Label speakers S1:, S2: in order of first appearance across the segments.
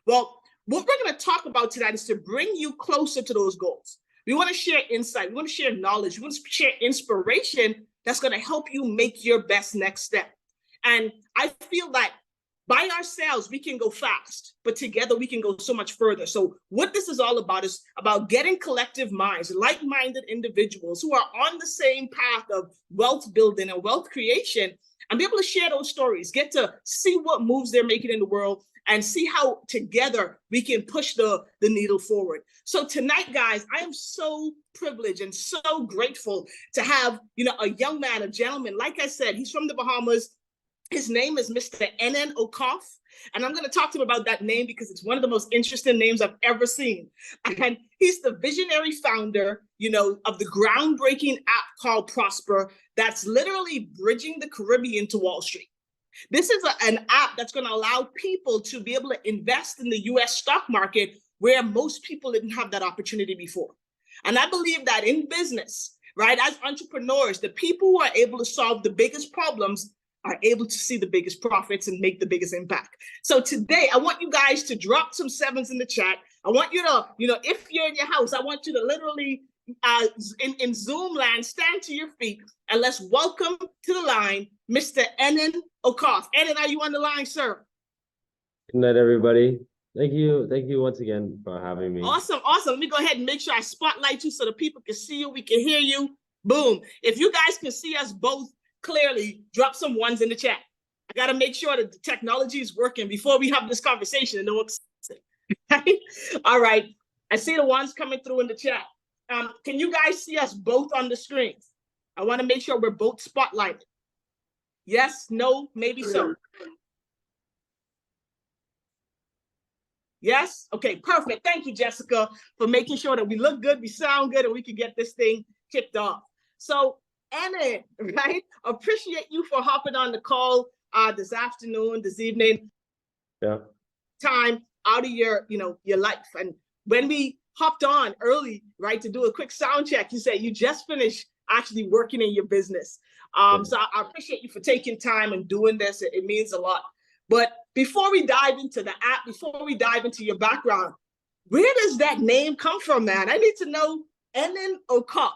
S1: Well, what we're going to talk about tonight is to bring you closer to those goals. We want to share insight. We want to share knowledge. We want to share inspiration that's going to help you make your best next step. And I feel that by ourselves, we can go fast, but together we can go so much further. So what this is all about is about getting collective minds, like-minded individuals who are on the same path of wealth building and wealth creation, and be able to share those stories, get to see what moves they're making in the world, and see how together we can push the needle forward. So tonight, guys, I am so privileged and so grateful to have, a young man, a gentleman. Like I said, he's from the Bahamas. His name is Mr. Enan Okoth, and I'm going to talk to him about that name because it's one of the most interesting names I've ever seen. And he's the visionary founder, of the groundbreaking app called Prospuh that's literally bridging the Caribbean to Wall Street. This is an app that's going to allow people to be able to invest in the U.S. stock market where most people didn't have that opportunity before. And I believe that in business, right, as entrepreneurs, the people who are able to solve the biggest problems are able to see the biggest profits and make the biggest impact. So today, I want you guys to drop some sevens in the chat. I want you to, if you're in your house, I want you to literally, in Zoom land, stand to your feet and let's welcome to the line, Mr. Enan Okoth. Enan, are you on the line, sir?
S2: Good night, everybody. Thank you once again for having me.
S1: Awesome. Let me go ahead and make sure I spotlight you so the people can see you, we can hear you. Boom. If you guys can see us both clearly, drop some ones in the chat. I got to make sure that the technology is working before we have this conversation and no one can. All right. I see the ones coming through in the chat. Can you guys see us both on the screen? I want to make sure we're both spotlighted. Yes, no, maybe so. Yes? Okay, perfect. Thank you, Jessica, for making sure that we look good, we sound good, and we can get this thing kicked off. So, Enan, right? Appreciate you for hopping on the call this afternoon, this evening.
S2: Yeah.
S1: Time out of your life. And when we hopped on early, right, to do a quick sound check, you said you just finished actually working in your business. So I appreciate you for taking time and doing this. It means a lot. But before we dive into the app, before we dive into your background, where does that name come from, man? I need to know. Enan Okoth.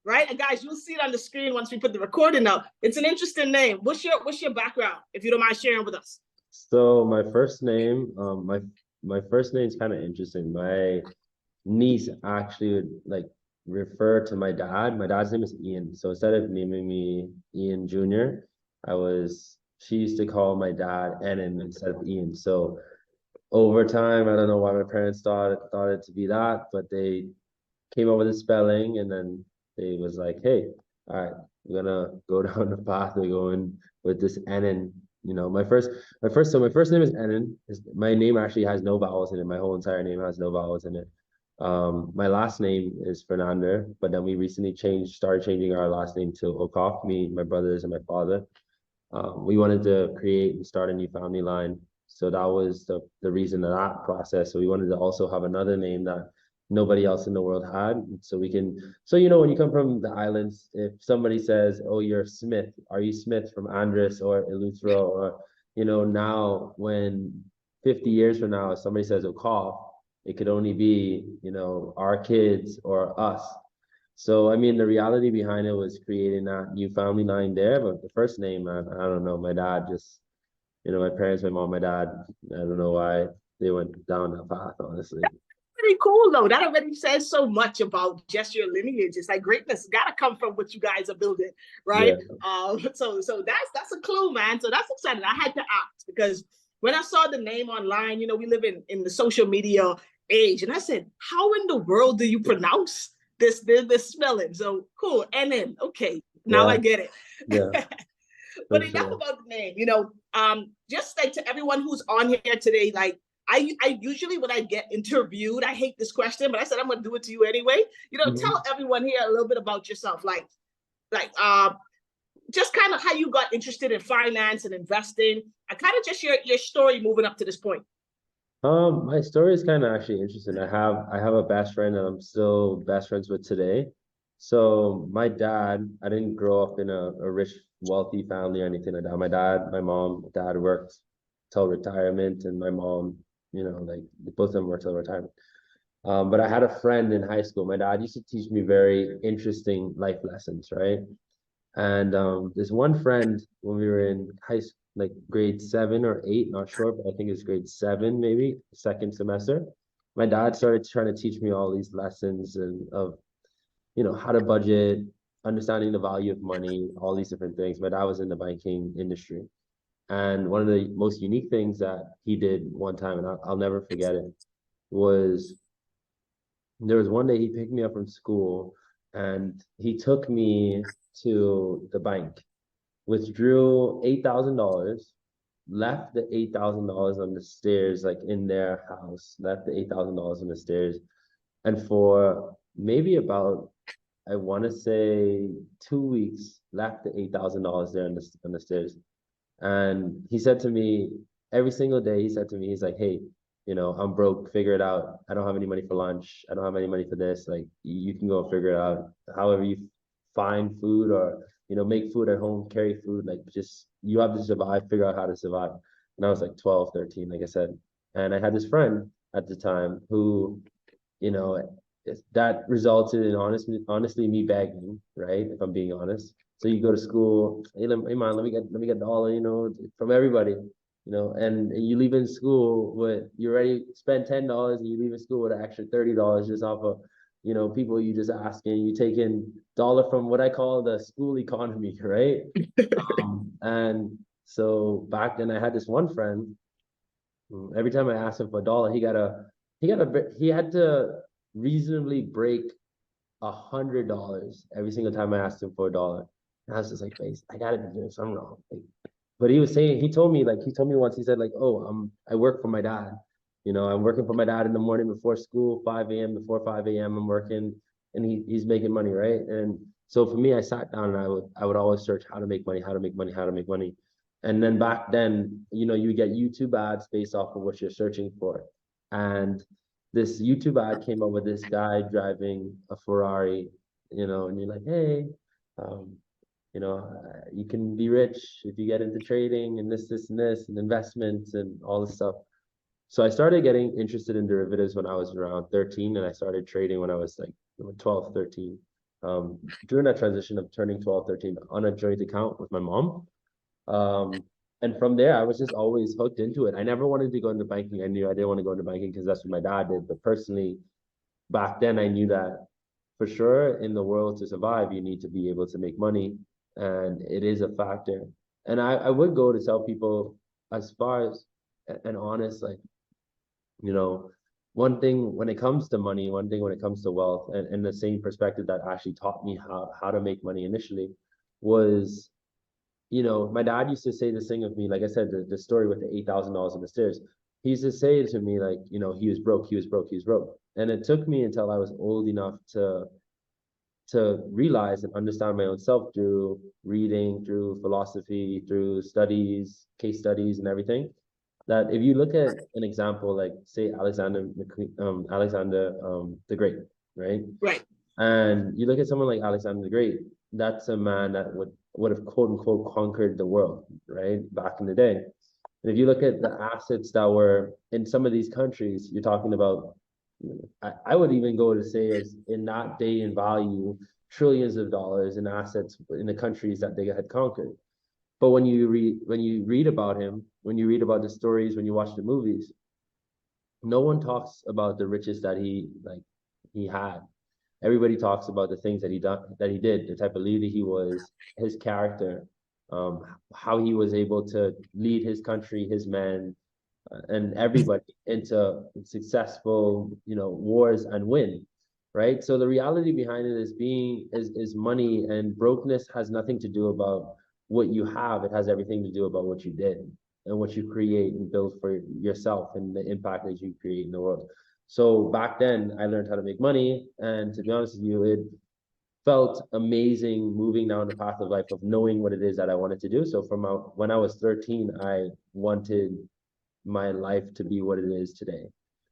S1: Right, and guys, you'll see it on the screen once we put the recording up. It's an interesting name. What's your background, if you don't mind sharing with us?
S2: So my first name, my first name is kind of interesting. My niece actually would refer to my dad. My dad's name is Ian. So instead of naming me Ian Jr., she used to call my dad Enan instead of Ian. So over time, I don't know why my parents thought it to be that, but they came up with a spelling, and then they was like, hey, all right, we're gonna go down the path of going with this Enan. My first name is Enan. My name actually has no vowels in it. My whole entire name has no vowels in it. My last name is Fernando, but then we recently started changing our last name to Okoth, me, my brothers, and my father. We wanted to create and start a new family line. So that was the reason of that process. So we wanted to also have another name that nobody else in the world had. So when you come from the islands, if somebody says, oh, you're Smith, are you Smith from Andros or Eleuthero? Or, now when 50 years from now, if somebody says Okoth, it could only be, our kids or us. So, the reality behind it was creating that new family line there. But the first name, man, I don't know. My dad just, my parents, my mom, my dad, I don't know why they went down that path, honestly.
S1: Pretty cool, though. That already says so much about just your lineage. It's like greatness got to come from what you guys are building, right? Yeah. So that's a clue, man. So that's exciting. I had to ask because when I saw the name online, we live in the social media age, and I said, how in the world do you pronounce this spelling? So cool, Enan. Okay, now I get it.
S2: Yeah.
S1: But enough about the name. Just like to everyone who's on here today, like I usually when I get interviewed, I hate this question, but I said I'm gonna do it to you anyway. Tell everyone here a little bit about yourself, just kind of how you got interested in finance and investing, and kind of just your story moving up to this point.
S2: My story is kind of actually interesting. I have a best friend that I'm still best friends with today. So my dad, I didn't grow up in a rich, wealthy family or anything like that. My dad worked till retirement, and my mom you know, like both of them worked till retirement. But I had a friend in high school. My dad used to teach me very interesting life lessons, right? And this one friend when we were in high school, like grade 7 or 8, not sure, but I think it's grade 7, maybe second semester. My dad started trying to teach me all these lessons and of, you know, how to budget, understanding the value of money, all these different things. My dad was in the banking industry. And one of the most unique things that he did one time, and I'll never forget it, was there was one day he picked me up from school and he took me to the bank, withdrew $8,000, left the $8,000 on the stairs, like in their house, left the $8,000 on the stairs. And for maybe about, I want to say 2 weeks, left the $8,000 there on the stairs. And he said to me every single day, he said to me, he's like, hey, you know, I'm broke, figure it out. I don't have any money for lunch. I don't have any money for this. Like, you can go figure it out. However you find food or, you know, make food at home, carry food, like just, you have to survive, figure out how to survive. And I was like 12, 13, like I said. And I had this friend at the time who, you know, that resulted in honestly me begging, right? If I'm being honest. So you go to school, hey, man, let me get a dollar, you know, from everybody, you know, and you leave in school with, you already spent $10 and you leave in school with an extra $30 just off of, you know, people you just asking, you taking dollar from what I call the school economy, right? And so back then I had this one friend. Every time I asked him for a dollar, he had to reasonably break $100 every single time I asked him for a dollar. And I was just like, face, I gotta be doing something wrong. Like, but he told me once, he said like, oh, I work for my dad. You know, I'm working for my dad in the morning before school, 5 a.m. before 5 a.m. I'm working, and he's making money, right? And so for me, I sat down and I would always search how to make money, how to make money, how to make money. And then back then, you know, you get YouTube ads based off of what you're searching for. And this YouTube ad came up with this guy driving a Ferrari, you know, and you're like, hey, um, you know, you can be rich if you get into trading and this and this and investments and all this stuff. So I started getting interested in derivatives when I was around 13, and I started trading when I was like 12, 13. During that transition of turning 12, 13 on a joint account with my mom. Um, and from there, I was just always hooked into it. I never wanted to go into banking. I knew I didn't want to go into banking because that's what my dad did. But personally, back then, I knew that for sure in the world to survive, you need to be able to make money. And it is a factor. And I would go to tell people as far as and honest, like, you know, one thing when it comes to money, one thing when it comes to wealth, and the same perspective that actually taught me how to make money initially was, you know, my dad used to say this thing of me, like I said, the story with the $8,000 on the stairs. He used to say to me, like, you know, he was broke, he was broke, he was broke. And it took me until I was old enough to realize and understand my own self through reading, through philosophy, through studies, case studies, and everything. That if you look at an example like, say, Alexander the Great, right?
S1: Right.
S2: And you look at someone like Alexander the Great, that's a man that would have quote unquote conquered the world, right? Back in the day. And if you look at the assets that were in some of these countries, you're talking about, I would even go to say as in that day in value, trillions of dollars in assets in the countries that they had conquered. But when you read about him, when you read about the stories, when you watch the movies, no one talks about the riches that he had. Everybody talks about the things that he did, the type of leader he was, his character, how he was able to lead his country, his men, and everybody into successful, you know, wars and win, right? So the reality behind it is money, and brokenness has nothing to do about what you have. It has everything to do about what you did and what you create and build for yourself and the impact that you create in the world. So back then I learned how to make money, and to be honest with you, it felt amazing moving down the path of life of knowing what it is that I wanted to do. So when I was 13, I wanted my life to be what it is today.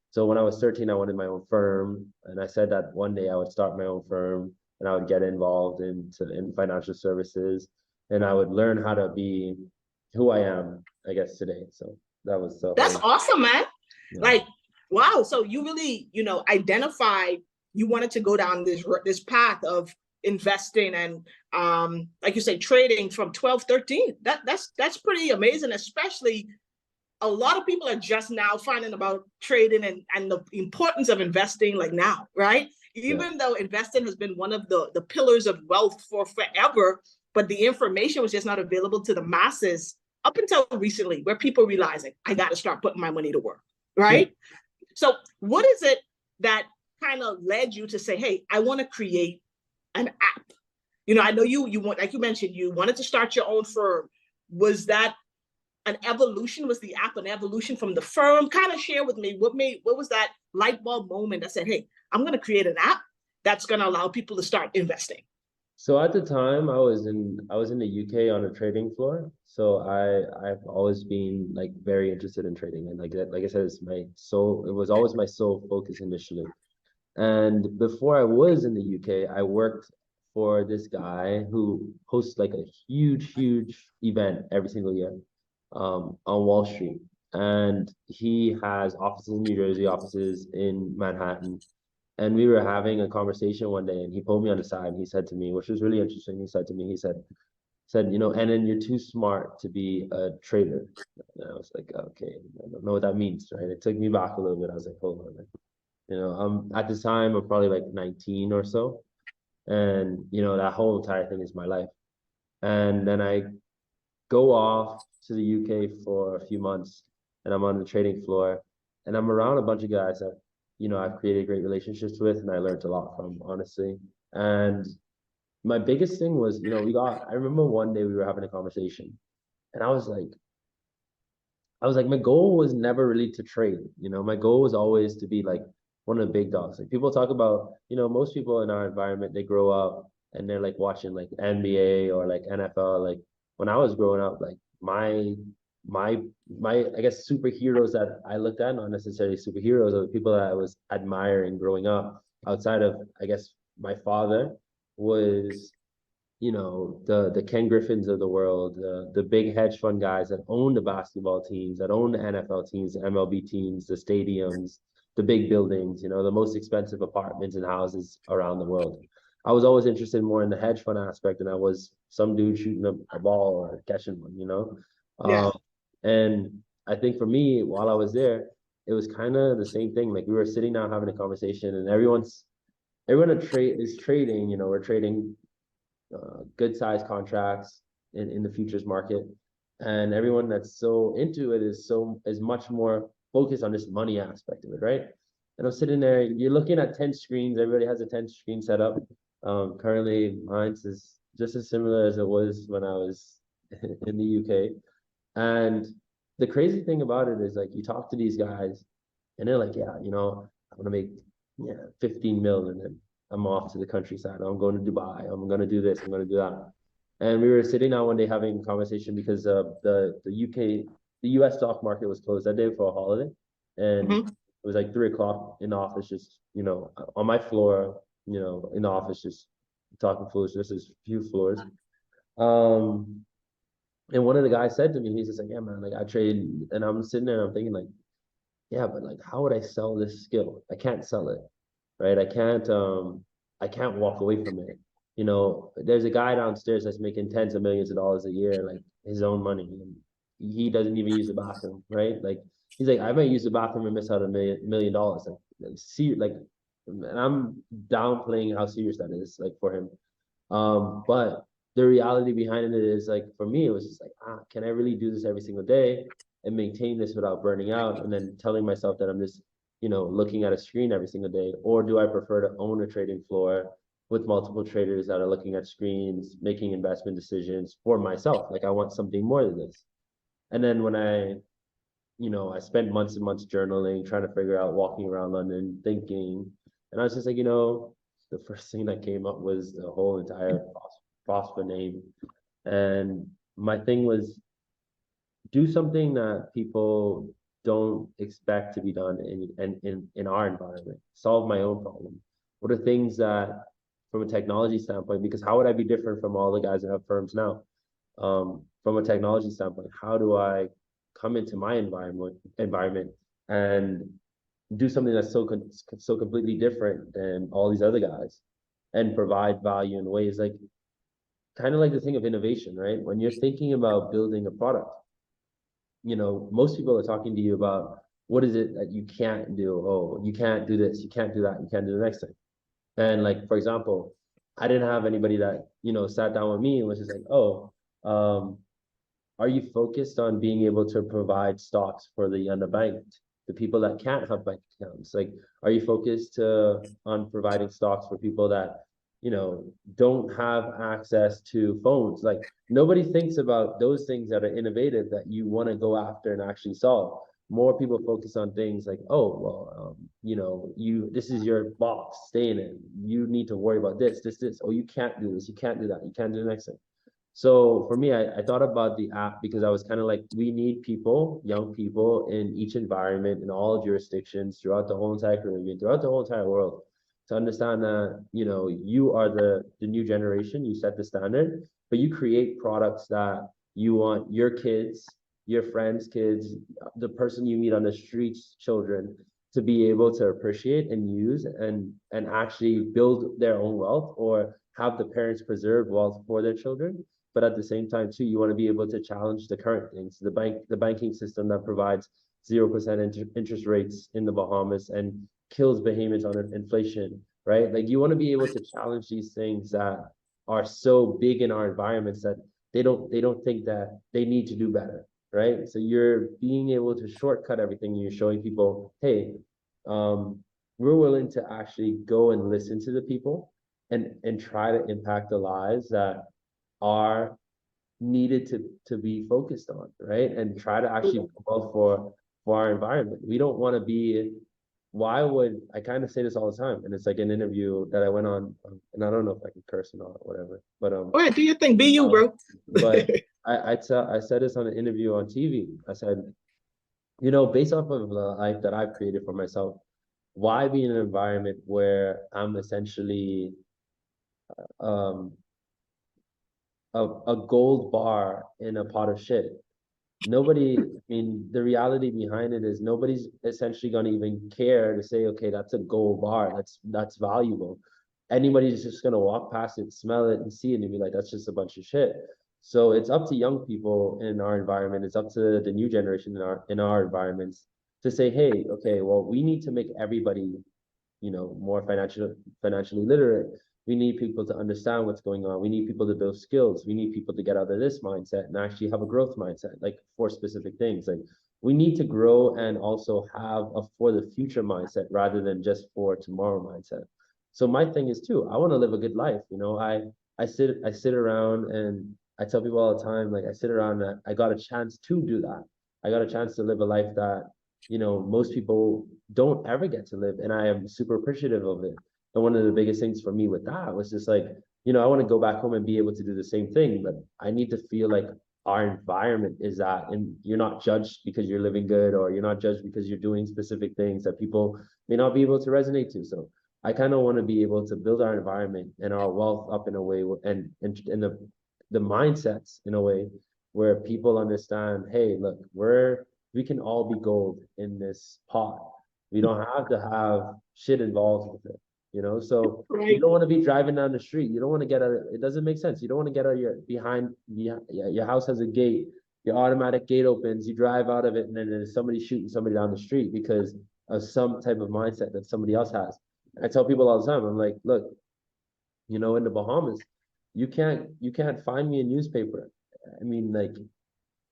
S2: So when I was 13, I wanted my own firm, and I said that one day I would start my own firm and I would get involved in financial services, and I would learn how to be who I am, I guess, today. So that was so.
S1: That's awesome, man.
S2: Yeah.
S1: Like, wow. So you really, identified you wanted to go down this path of investing and like you say, trading from 12, 13. That's pretty amazing, especially a lot of people are just now finding about trading and the importance of investing like now, right?
S2: Yeah.
S1: Even though investing has been one of the pillars of wealth for forever, but the information was just not available to the masses up until recently, where people realizing I got to start putting my money to work,
S2: Yeah.
S1: right? So what is it that kind of led you to say, hey, I want to create an app? I know you want, like you mentioned, you wanted to start your own firm. Was that an evolution? Was the app an evolution from the firm? Kind of share with me what was that light bulb moment that said, hey, I'm going to create an app that's going to allow people to start investing?
S2: So at the time I was in the UK on a trading floor. So I've always been like very interested in trading. And like I said, it was always my sole focus initially. And before I was in the UK, I worked for this guy who hosts like a huge event every single year on Wall Street. And he has offices in New Jersey, offices in Manhattan. And we were having a conversation one day, and he pulled me on the side and he said to me, which was really interesting. He said to me, and then you're too smart to be a trader. And I was like, okay, I don't know what that means, right? It took me back a little bit. I was like, hold on, like, at this time I'm probably like 19 or so. And that whole entire thing is my life. And then I go off to the UK for a few months and I'm on the trading floor and I'm around a bunch of guys that, I've created great relationships with and I learned a lot from, honestly. And my biggest thing was, I remember one day we were having a conversation and I was like, my goal was never really to trade. My goal was always to be like one of the big dogs. Like people talk about, most people in our environment, they grow up and they're like watching like NBA or like NFL. Like when I was growing up, like my I guess superheroes that I looked at, not necessarily superheroes, are the people that I was admiring growing up outside of, I guess, my father was the Ken Griffins of the world, the big hedge fund guys that own the basketball teams, that own the NFL teams, the MLB teams, the stadiums, the big buildings, the most expensive apartments and houses around the world. I was always interested more in the hedge fund aspect than I was some dude shooting a ball or catching one.
S1: Yeah.
S2: Um, and I think for me, while I was there, it was kind of the same thing. Like we were sitting down having a conversation, and everyone is trading. We're trading good size contracts in the futures market. And everyone that's so into it is much more focused on this money aspect of it, right? And I'm sitting there, you're looking at 10 screens, everybody has a 10 screen setup. Currently mine's is just as similar as it was when I was in the UK. And the crazy thing about it is like you talk to these guys and they're like, yeah, I'm gonna make 15 mil and then I'm off to the countryside. I'm going to Dubai. I'm gonna do this. I'm gonna do that. And we were sitting down one day having a conversation because the UK the US stock market was closed that day for a holiday, and
S1: Mm-hmm.
S2: it was like 3 o'clock in the office, just on my floor, in the office, just talking foolishness. There's a few floors. Um, and one of the guys said to me, he's just like, yeah, man, like I trade, and I'm sitting there, and I'm thinking like, yeah, but like, how would I sell this skill? I can't sell it, right? I can't walk away from it. There's a guy downstairs that's making tens of millions of dollars a year, like his own money. And he doesn't even use the bathroom, right? Like he's like, I might use the bathroom and miss out $1 million. Like see, like, and I'm downplaying how serious that is, like for him. But the reality behind it is like for me, it was just like, can I really do this every single day and maintain this without burning out? And then telling myself that I'm just, looking at a screen every single day, or do I prefer to own a trading floor with multiple traders that are looking at screens, making investment decisions for myself? Like I want something more than this. And then when I spent months and months journaling, trying to figure out, walking around London, thinking, and I was just like, the first thing that came up was the whole entire Prospuh name. And my thing was do something that people don't expect to be done in our environment. Solve my own problem. What are things that, from a technology standpoint, because how would I be different from all the guys that have firms now? From a technology standpoint, how do I come into my environment and do something that's so completely different than all these other guys, and provide value in ways like kind of like the thing of innovation, right? When you're thinking about building a product, most people are talking to you about what is it that you can't do? Oh, you can't do this, you can't do that, you can't do the next thing. And like, for example, I didn't have anybody that, sat down with me and was just like, oh, are you focused on being able to provide stocks for the underbanked, the people that can't have bank accounts? Like, are you focused on providing stocks for people that, don't have access to phones? Like, nobody thinks about those things that are innovative that you want to go after and actually solve. More people focus on things like, oh, well, this is your box, stay in it. You need to worry about this. Oh, you can't do this, you can't do that, you can't do the next thing. So for me, I thought about the app because I was kind of like, we need people, young people in each environment, in all jurisdictions, throughout the whole entire Caribbean, throughout the whole entire world, to understand that, you are the new generation, you set the standard, but you create products that you want your kids, your friends' kids, the person you meet on the streets, children, to be able to appreciate and use and actually build their own wealth, or have the parents preserve wealth for their children. But at the same time too, you want to be able to challenge the current things, the banking system that provides 0% interest rates in the Bahamas and kills behemoths on inflation, right? Like, you want to be able to challenge these things that are so big in our environments that they don't think that they need to do better, right? So you're being able to shortcut everything. You're showing people, hey, we're willing to actually go and listen to the people and try to impact the lives that are needed to be focused on, right? And try to actually promote for our environment. We don't want to be. Why would I kind of say this all the time? And it's like an interview that I went on, and I don't know if I can curse or not, or whatever. But
S1: Go ahead, do your thing, be you, bro.
S2: But I said this on an interview on TV. I said, based off of the life that I've created for myself, why be in an environment where I'm essentially um a gold bar in a pot of shit? Nobody, I mean, the reality behind it is nobody's essentially going to even care to say, okay, that's a gold bar, that's valuable. Anybody's just going to walk past it, smell it, and see it, and be like, that's just a bunch of shit. So it's up to young people in our environment, it's up to the new generation in our environments to say, hey, okay, well, we need to make everybody, more financially literate. We need people to understand what's going on. We need people to build skills. We need people to get out of this mindset and actually have a growth mindset, like for specific things. Like, we need to grow and also have a for the future mindset rather than just for tomorrow mindset. So my thing is too, I want to live a good life. I sit around and I tell people all the time, like, I sit around and I got a chance to do that. I got a chance to live a life that, most people don't ever get to live. And I am super appreciative of it. And one of the biggest things for me with that was just like, I want to go back home and be able to do the same thing, but I need to feel like our environment is that, and you're not judged because you're living good, or you're not judged because you're doing specific things that people may not be able to resonate to. So I kind of want to be able to build our environment and our wealth up in a way, and the mindsets in a way where people understand, hey, look, we can all be gold in this pot. We don't have to have shit involved with it. So
S1: Right.
S2: you don't want to be driving down the street. You don't want to get out. It doesn't make sense. You don't want to get out your house has a gate. Your automatic gate opens. You drive out of it, and then there's somebody shooting somebody down the street because of some type of mindset that somebody else has. I tell people all the time, I'm like, look, in the Bahamas, you can't find me a newspaper. I mean, like,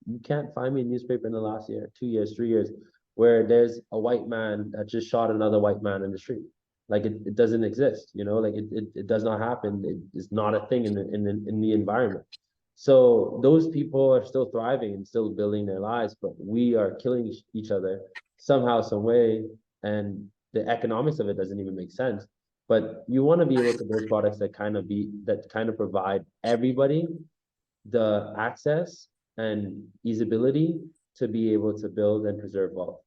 S2: you can't find me a newspaper in the last year, 2 years, 3 years, where there's a white man that just shot another white man in the street. Like, it doesn't exist, like it does not happen. It's not a thing in the environment. So those people are still thriving and still building their lives, but we are killing each other somehow, some way, and the economics of it doesn't even make sense. But you want to be able to build products that kind of provide everybody the access and easeability to be able to build and preserve wealth.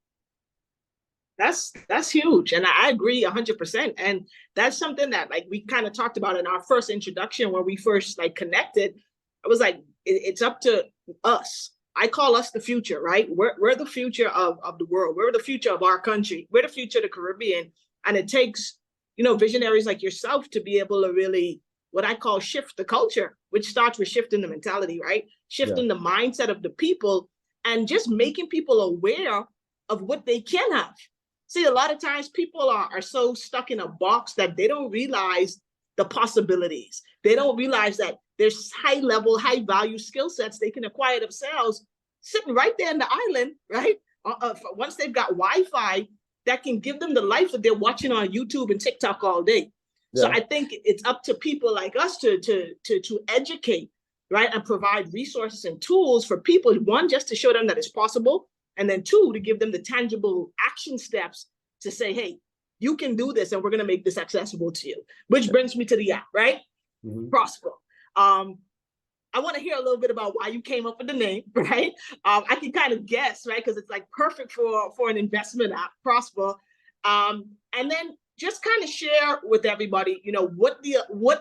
S1: That's huge, and I agree 100%. And that's something that, like, we kind of talked about in our first introduction when we first, like, connected. I was like, it's up to us, I call us the future, right? We're the future of the world. We're the future of our country. We're the future of the Caribbean. And it takes, visionaries like yourself to be able to really, what I call shift the culture, which starts with shifting the mentality, right? Shifting the mindset of the people and just making people aware of what they can have. See, a lot of times people are so stuck in a box that they don't realize the possibilities. They don't realize that there's high level, high value skill sets they can acquire themselves sitting right there in the island, right? Once they've got Wi-Fi that can give them the life that they're watching on YouTube and TikTok all day. Yeah. So I think it's up to people like us to educate, right? And provide resources and tools for people, one, just to show them that it's possible. And then two, to give them the tangible action steps to say, hey, you can do this and we're going to make this accessible to you, which brings me to the app, right? Mm-hmm. Prospuh. I want to hear a little bit about why you came up with the name, right? I can kind of guess, right? Because it's like perfect for an investment app, Prospuh. And then just kind of share with everybody, what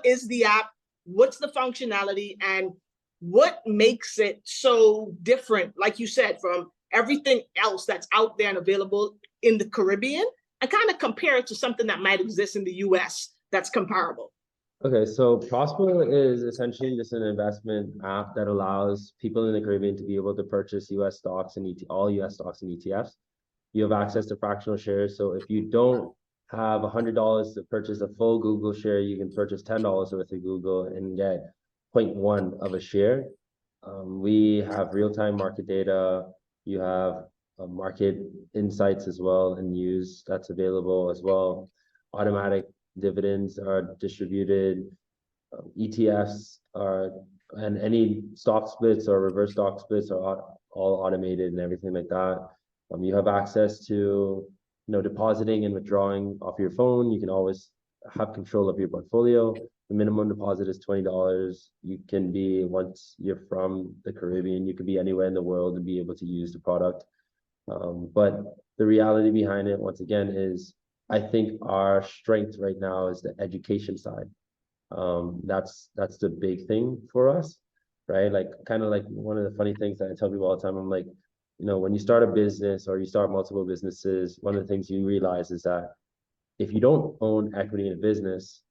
S1: is the app, what's the functionality, and what makes it so different, like you said, from everything else that's out there and available in the Caribbean, and kind of compare it to something that might exist in the US that's comparable.
S2: Okay, so Prospuh is essentially just an investment app that allows people in the Caribbean to be able to purchase US stocks and all US stocks and ETFs. You have access to fractional shares. So if you don't have $100 to purchase a full Google share, you can purchase $10 worth of Google and get 0.1 of a share. We have real-time market data. You have market insights as well and news that's available as well. Automatic dividends are distributed, ETFs are, and any stock splits or reverse stock splits are all automated and everything like that. You have access to, depositing and withdrawing off your phone. You can always have control of your portfolio. The minimum deposit is $20. You can be, once you're from the Caribbean, you can be anywhere in the world and be able to use the product. But the reality behind it, once again, is I think our strength right now is the education side. That's the big thing for us, right? Like kind of like one of the funny things that I tell people all the time, I'm like, when you start a business or you start multiple businesses, one of the things you realize is that if you don't own equity in a business,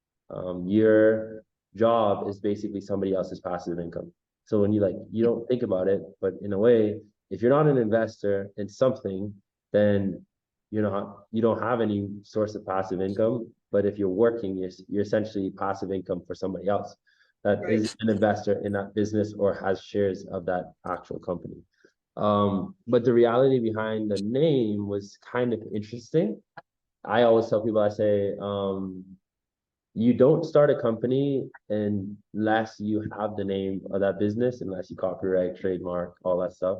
S2: your job is basically somebody else's passive income. So when you don't think about it, but in a way, if you're not an investor in something, then you don't have any source of passive income. But if you're working, you're essentially passive income for somebody else that is an investor in that business or has shares of that actual company. But the reality behind the name was kind of interesting. I always tell people, I say, you don't start a company unless you have the name of that business, unless you copyright, trademark, all that stuff.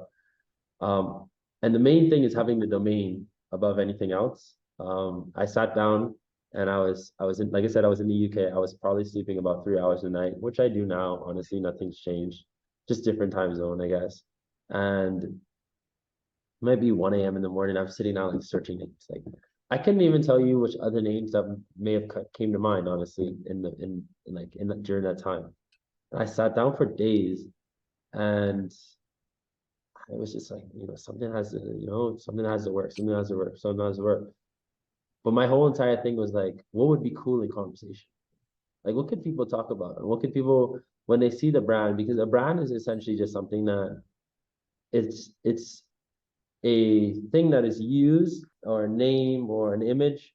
S2: And the main thing is having the domain above anything else. I sat down and I was in, like I said, I was in the UK. I was probably sleeping about 3 hours a night, which I do now. Honestly, nothing's changed, just different time zone, I guess. And it might be 1 a.m. in the morning. I'm sitting down like searching it. It's like I couldn't even tell you which other names that may have came to mind, honestly, during that time. And I sat down for days, and it was just like, something has to, something has to work, something has to work, something has to work. But my whole entire thing was like, what would be cool in conversation? Like, what could people talk about? And what could people, when they see the brand, because a brand is essentially just something that it's a thing that is used, or a name or an image.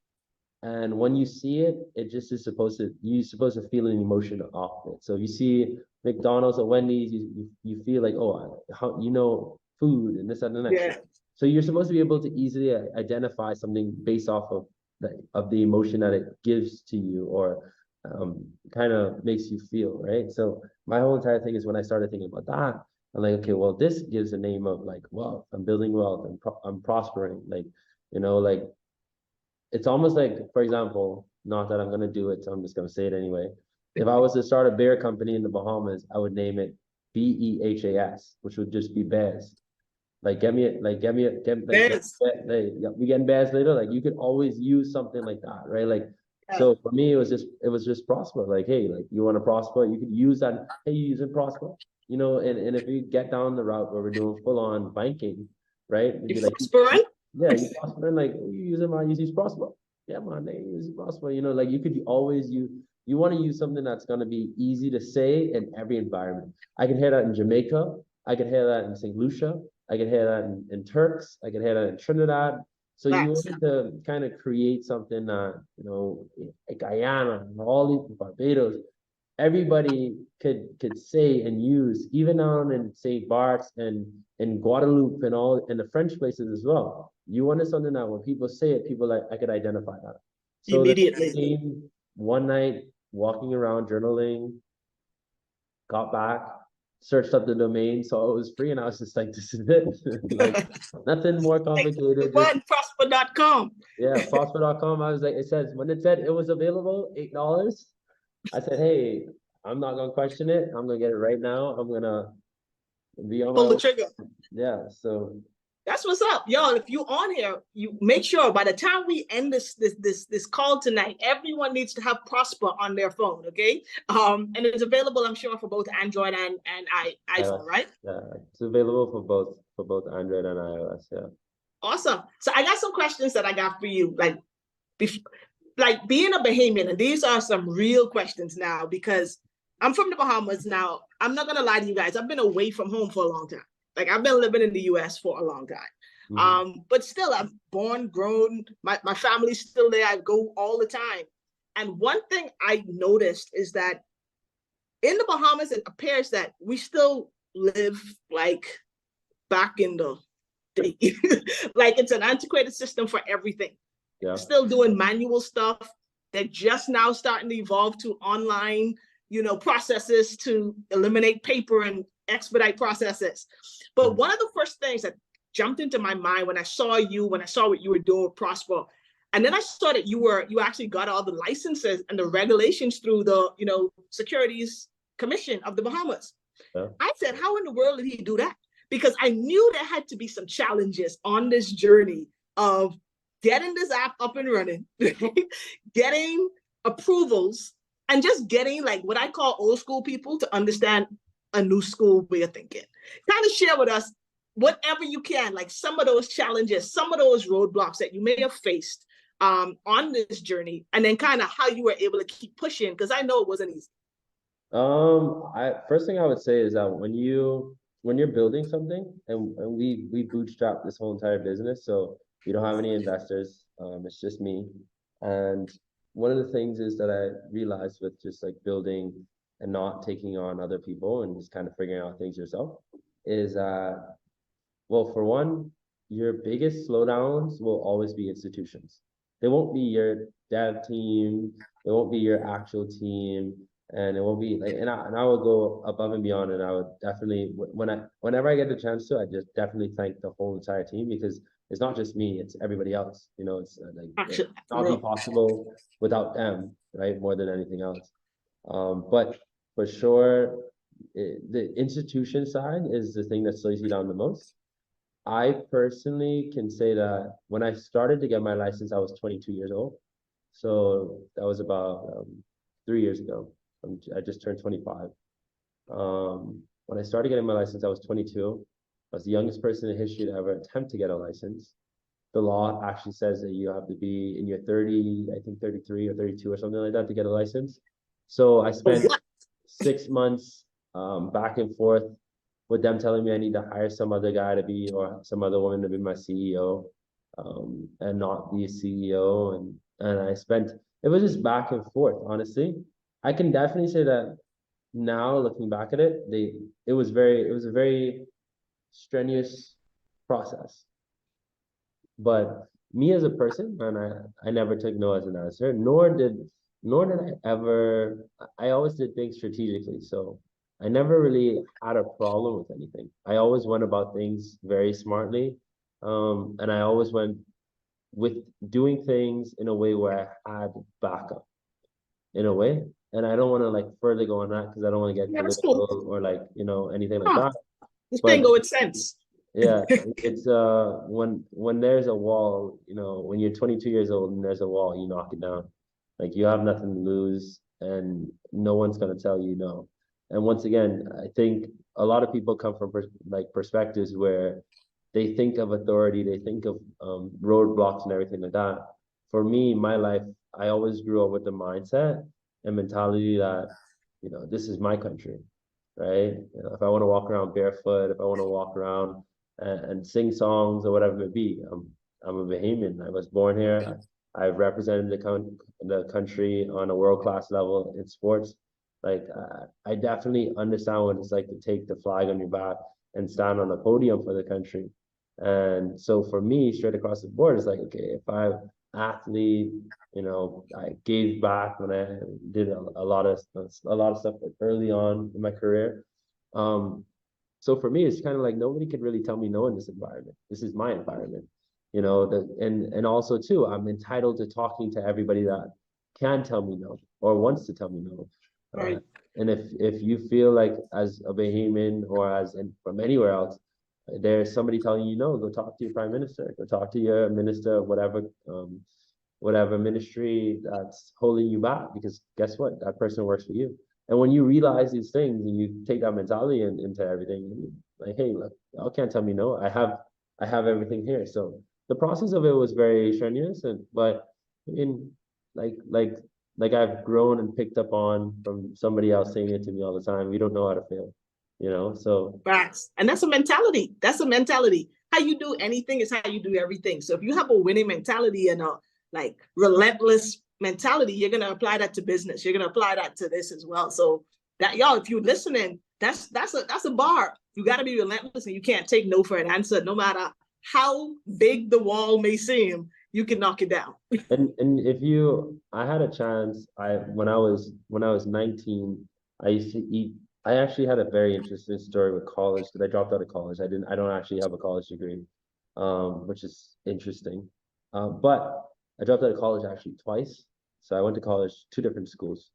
S2: And when you see it, it just is you're supposed to feel an emotion off it. So if you see McDonald's or Wendy's, you feel like, oh, food and this and the next. Yeah. So you're supposed to be able to easily identify something based off of the emotion that it gives to you, or kind of makes you feel, right? So my whole entire thing is, when I started thinking about that, I'm like, okay, well, this gives a name of like wealth. I'm building wealth. I'm prospering. Like, like it's almost like, for example, not that I'm going to do it, so I'm just going to say it anyway. If I was to start a beer company in the Bahamas, I would name it BEHAS, which would just be Bears. Like, we getting Bears later. Like, you could always use something like that, right? Like, so for me, it was just Prosper. Like, hey, like, you want to prosper, you could use that. Hey, you using Prosper? you know, and if we get down the route where we're doing full on banking, right? It'd be
S1: You
S2: like,
S1: prospering?
S2: yeah, you Prospuh, and like, you using my use Prospuh. Yeah, man, they use Prospuh. You know, like you could always you want to use something that's gonna be easy to say in every environment. I can hear that in Jamaica, I can hear that in St. Lucia, I can hear that in Turks, I can hear that in Trinidad. So you
S1: Facts.
S2: wanted to kind of create something that, you know, Guyana, all these Barbados, everybody could say and use, even down in St. Bart's and in Guadeloupe and all in the French places as well. You wanted something that when people say it, people like I could identify that. So the
S1: Immediately.
S2: same one night walking around journaling, got back, searched up the domain, saw it was free, and I was just like, this is it. Like nothing more
S1: Like,
S2: complicated. Just
S1: prosper.com.
S2: yeah, prosper.com. I was like, it says when it said it was available, $8. I said, hey, I'm not gonna question it. I'm gonna get it right now. I'm gonna be on my
S1: Pull the
S2: own.
S1: trigger.
S2: Yeah, so
S1: That's what's up, y'all. If you on here, you make sure by the time we end this call tonight, everyone needs to have Prosper on their phone, okay? And it's available, I'm sure, for both Android and iPhone, right?
S2: Yeah, it's available for both Android and iOS. Yeah.
S1: Awesome. So I got some questions that I got for you, like being a Bahamian, and these are some real questions now because I'm from the Bahamas now. I'm not gonna lie to you guys. I've been away from home for a long time. Like I've been living in the US for a long time. But still I'm born, grown, my family's still there. I go all the time. And one thing I noticed is that in the Bahamas, it appears that we still live like back in the day. Like it's an antiquated system for everything.
S2: Yeah.
S1: Still doing manual stuff. They're just now starting to evolve to online, processes to eliminate paper and expedite processes. But one of the first things that jumped into my mind when I saw what you were doing with Prosper, and then I saw that you actually got all the licenses and the regulations through the, Securities Commission of the Bahamas. Yeah. I said, how in the world did he do that? Because I knew there had to be some challenges on this journey of getting this app up and running, getting approvals, and just getting like what I call old school people to understand a new school way of thinking. Kind of share with us whatever you can, like some of those challenges, some of those roadblocks that you may have faced on this journey, and then kind of how you were able to keep pushing, because I know it wasn't easy.
S2: First thing I would say is that when you're building something, and we bootstrap this whole entire business, so we don't have any investors. It's just me. And one of the things is that I realized with just like building and not taking on other people and just kind of figuring out things yourself is well, for one, your biggest slowdowns will always be institutions. They won't be your dev team, it won't be your actual team, and it won't be like, and I will go above and beyond, and I would definitely, whenever I get the chance to, I just definitely thank the whole entire team, because it's not just me, it's everybody else. It's like it not be possible without them, right? More than anything else. But for sure, the institution side is the thing that slows you down the most. I personally can say that when I started to get my license, I was 22 years old. So that was about 3 years ago. I just turned 25. When I started getting my license, I was 22. I was the youngest person in history to ever attempt to get a license. The law actually says that you have to be in your 30, I think 33 or 32 or something like that to get a license. So I spent 6 months back and forth with them telling me I need to hire some other guy to be, or some other woman to be my CEO, and not be a CEO. And it was just back and forth, honestly. I can definitely say that now looking back at it, it was a very strenuous process. But me as a person, and I never took no as an answer, nor did I always did things strategically. So I never really had a problem with anything. I always went about things very smartly. And I always went with doing things in a way where I had backup in a way. And I don't want to like further go on that because I don't want to get political or like, anything like that.
S1: This thing go with sense.
S2: Yeah, it's when there's a wall, when you're 22 years old and there's a wall, you knock it down. Like you have nothing to lose and no one's gonna tell you no. And once again, I think a lot of people come from perspectives where they think of authority, they think of roadblocks and everything like that. For me, my life, I always grew up with the mindset and mentality that, this is my country, right? If I want to walk around barefoot, if I want to walk around and sing songs or whatever it may be, I'm a Bahamian. I was born here. I've represented the country on a world-class level in sports. Like, I definitely understand what it's like to take the flag on your back and stand on the podium for the country. And so for me, straight across the board, it's like, okay, if I'm athlete, I gave back when I did a lot of stuff early on in my career. So for me, it's kind of like nobody could really tell me no in this environment. This is my environment, and also too, I'm entitled to talking to everybody that can tell me no or wants to tell me no.
S1: Right.
S2: And if you feel like as a Bahamian or from anywhere else, there's somebody telling you no, go talk to your prime minister, go talk to your minister of whatever ministry that's holding you back, because guess what? That person works for you. And when you realize these things and you take that mentality into everything, like, hey, look, y'all can't tell me no. I have everything here. So the process of it was very strenuous, but like I've grown and picked up on from somebody else saying it to me all the time. We don't know how to fail, so.
S1: Facts. And that's a mentality. That's a mentality. How you do anything is how you do everything. So if you have a winning mentality and a relentless mentality, you're going to apply that to business. You're going to apply that to this as well. So that, y'all, if you're listening, that's a bar. You got to be relentless, and you can't take no for an answer. No matter how big the wall may seem, you can knock it down.
S2: And I had a chance. When I was 19, I actually had a very interesting story with college, because I dropped out of college. I don't actually have a college degree, which is interesting. But I dropped out of college actually twice. So I went to college, 2 different schools.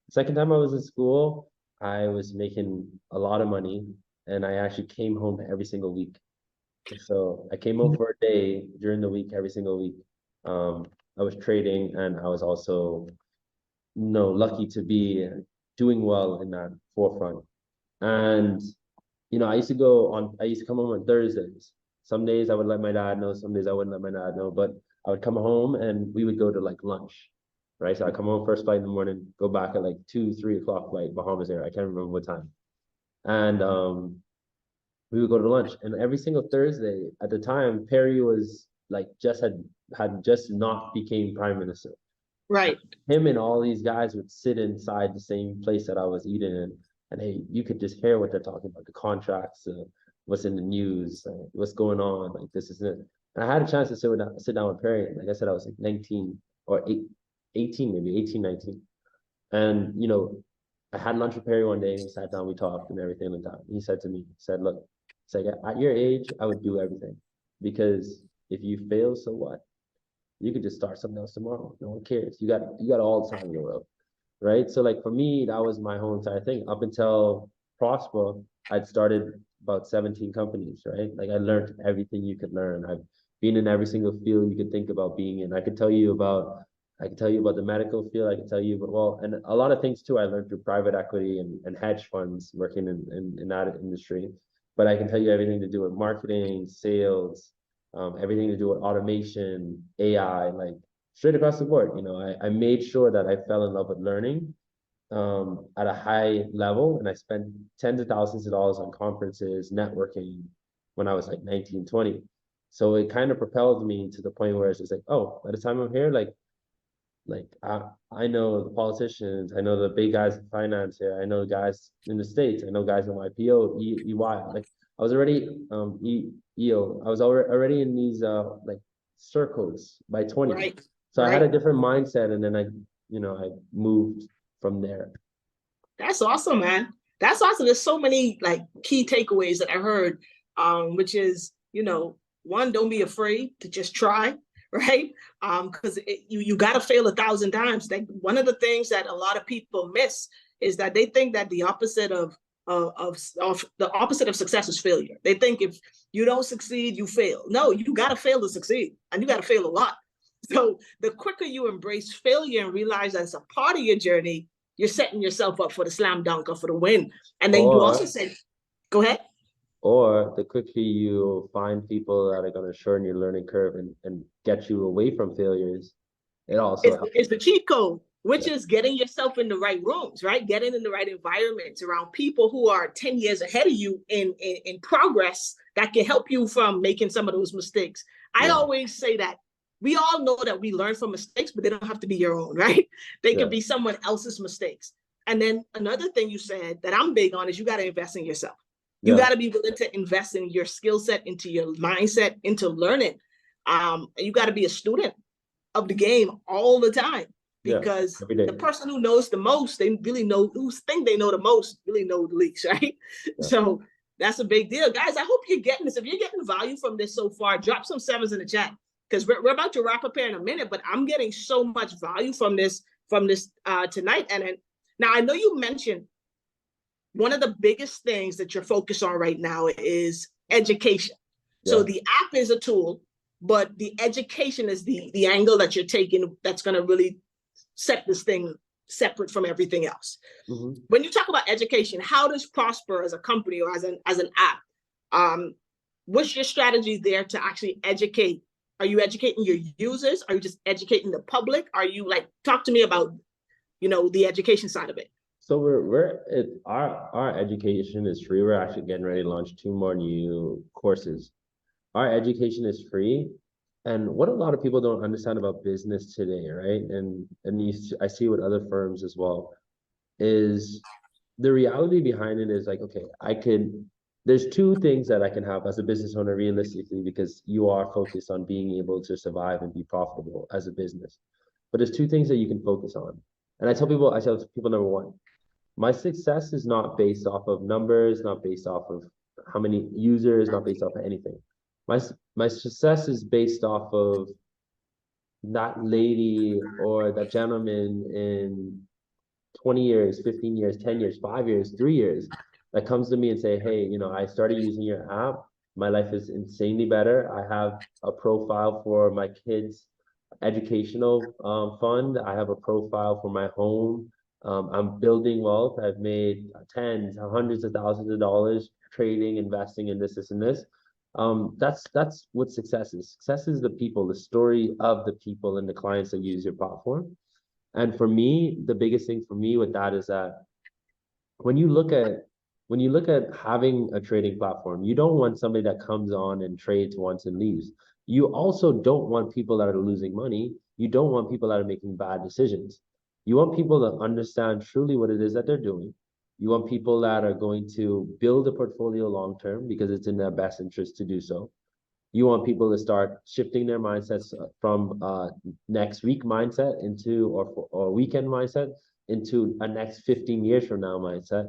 S2: The second time I was in school, I was making a lot of money, and I actually came home every single week. So I came home for a day during the week, every single week. I was trading, and I was also, lucky to be doing well in that forefront. And, I used to come home on Thursdays. Some days I would let my dad know, some days I wouldn't let my dad know, but I would come home and we would go to lunch, right? So I come home first flight in the morning, go back at 2-3 o'clock flight, Bahamas Air. I can't remember what time. And we would go to lunch. And every single Thursday at the time, Perry was had just not became prime minister.
S1: Right.
S2: Him and all these guys would sit inside the same place that I was eating in. And hey, you could just hear what they're talking about, the contracts, what's in the news, what's going on, this is it. And I had a chance to sit down with Perry. Like I said, I was 19 or 18, maybe 18, 19. And, I had lunch with Perry one day, and we sat down, we talked and everything like that. And he said to me, look, at your age, I would do everything, because if you fail, so what? You could just start something else tomorrow. No one cares. You got all the time in the world, right? So for me, that was my whole entire thing. Up until Prospuh, I'd started about 17 companies, right? I learned everything you could learn. I've been in every single field you could think about being in. I could tell you about the medical field. I could tell you, and a lot of things too, I learned through private equity and hedge funds, working in that industry. But I can tell you everything to do with marketing, sales, everything to do with automation, AI, straight across the board. I made sure that I fell in love with learning at a high level, and I spent tens of thousands of dollars on conferences, networking when I was 19, 20. So it kind of propelled me to the point where it's just oh, by the time I'm here, I know the politicians, I know the big guys in finance here, I know the guys in the States, I know guys in YPO, EY. I was already EO. I was already in these circles by 20.
S1: Right.
S2: So I had a different mindset, and then I moved from there.
S1: That's awesome, man. That's awesome. There's so many key takeaways that I heard, which is, one, don't be afraid to just try, right? Because you got to fail 1,000 times. One of the things that a lot of people miss is that they think that the opposite of success is failure. They think if you don't succeed, you fail. No, you got to fail to succeed, and you got to fail a lot. So the quicker you embrace failure and realize that's a part of your journey, you're setting yourself up for the slam dunk or for the win. And then you also
S2: Or
S1: said, go ahead.
S2: or the quicker you find people that are going to shorten your learning curve and get you away from failures, it also helps.
S1: It's the cheat code, which
S2: Yeah.
S1: is getting yourself in the right rooms, right? Getting in the right environments around people who are 10 years ahead of you in progress that can help you from making some of those mistakes. I
S2: Yeah.
S1: always say that we all know that we learn from mistakes, but they don't have to be your own, right? They
S2: Yeah.
S1: could be someone else's mistakes. And then another thing you said that I'm big on is you got to invest in yourself. You got to be willing to invest in your skill set, into your mindset, into learning. And you got to be a student of the game all the time,
S2: Yeah.
S1: because
S2: Every day.
S1: the person who knows the most, they really know, who think they know the most, really know the least, right?
S2: Yeah.
S1: So that's a big deal. Guys, I hope you're getting this. If you're getting value from this so far, drop some sevens in the chat, because we're about to wrap up here in a minute, but I'm getting so much value from this tonight. And now I know you mentioned one of the biggest things that you're focused on right now is education. Yeah. So the app is a tool, but the education is the angle that you're taking that's going to really set this thing separate from everything else. Mm-hmm. When you talk about education, how does Prospuh as a company or as an app, what's your strategy there to actually educate? Are you educating your users? Are you just educating the public? Are you talk to me about, the education side of it? So
S2: our education is free. We're actually getting ready to launch 2 more new courses. Our education is free. And what a lot of people don't understand about business today, right? And I see with other firms as well, is the reality behind it is okay, there's 2 things that I can have as a business owner realistically, because you are focused on being able to survive and be profitable as a business. But there's 2 things that you can focus on. And I tell people, number 1, my success is not based off of numbers, not based off of how many users, not based off of anything. My success is based off of that lady or that gentleman in 20 years, 15 years, 10 years, 5 years, 3 years that comes to me and say, hey, I started using your app. My life is insanely better. I have a profile for my kids' educational fund. I have a profile for my home. I'm building wealth. I've made tens, hundreds of thousands of dollars trading, investing in this, and this. That's what success is. Success is the people, the story of the people and the clients that use your platform. And for me, the biggest thing for me with that is that when you look at having a trading platform, you don't want somebody that comes on and trades once and leaves. You also don't want people that are losing money. You don't want people that are making bad decisions. You want people to understand truly what it is that they're doing. You want people that are going to build a portfolio long term because it's in their best interest to do so. You want people to start shifting their mindsets from next week mindset into or weekend mindset into a next 15 years from now mindset.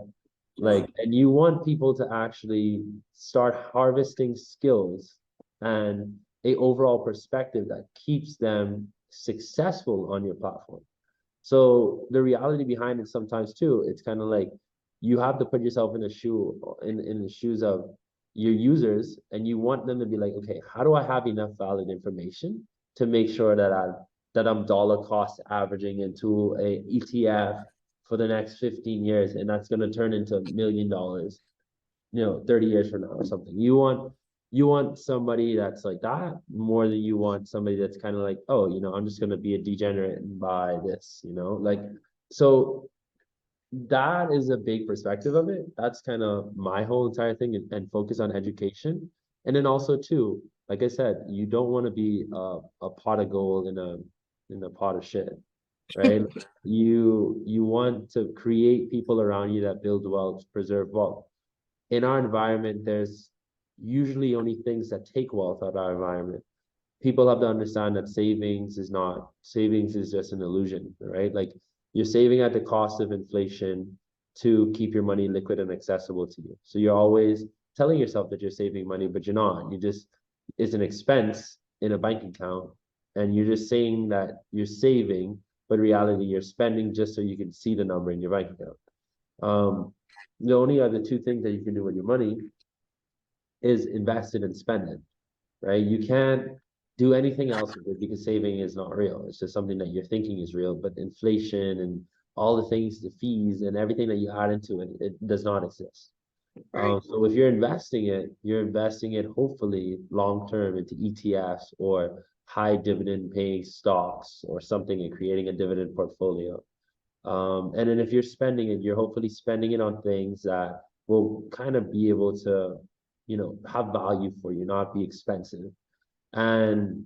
S2: And you want people to actually start harvesting skills and a overall perspective that keeps them successful on your platform. So the reality behind it sometimes too, it's kind of you have to put yourself in the shoes of your users, and you want them to be okay, how do I have enough valid information to make sure that I'm dollar cost averaging into a ETF for the next 15 years, and that's going to turn into $1 million, 30 years from now or something. You want somebody that's like that more than you want somebody that's kind of oh, I'm just going to be a degenerate and buy this, so that is a big perspective of it. That's kind of my whole entire thing, and focus on education. And then also too, like I said, you don't want to be a pot of gold in a pot of shit, right? You want to create people around you that build wealth, preserve wealth. In our environment, there's usually only things that take wealth out of our environment. People have to understand that savings is just an illusion, right? You're saving at the cost of inflation to keep your money liquid and accessible to you. So you're always telling yourself that you're saving money, but you're not. It's an expense in a bank account, and you're just saying that you're saving, but in reality you're spending just so you can see the number in your bank account. The only other 2 things that you can do with your money is invest it and spend it, right? You can't do anything else with it because saving is not real. It's just something that you're thinking is real, but inflation and all the things, the fees and everything that you add into it, it does not exist.
S1: Right.
S2: So if you're investing it hopefully long term into ETFs or high dividend paying stocks or something and creating a dividend portfolio. And then if you're spending it, you're hopefully spending it on things that will kind of be able to, have value for you, not be expensive. And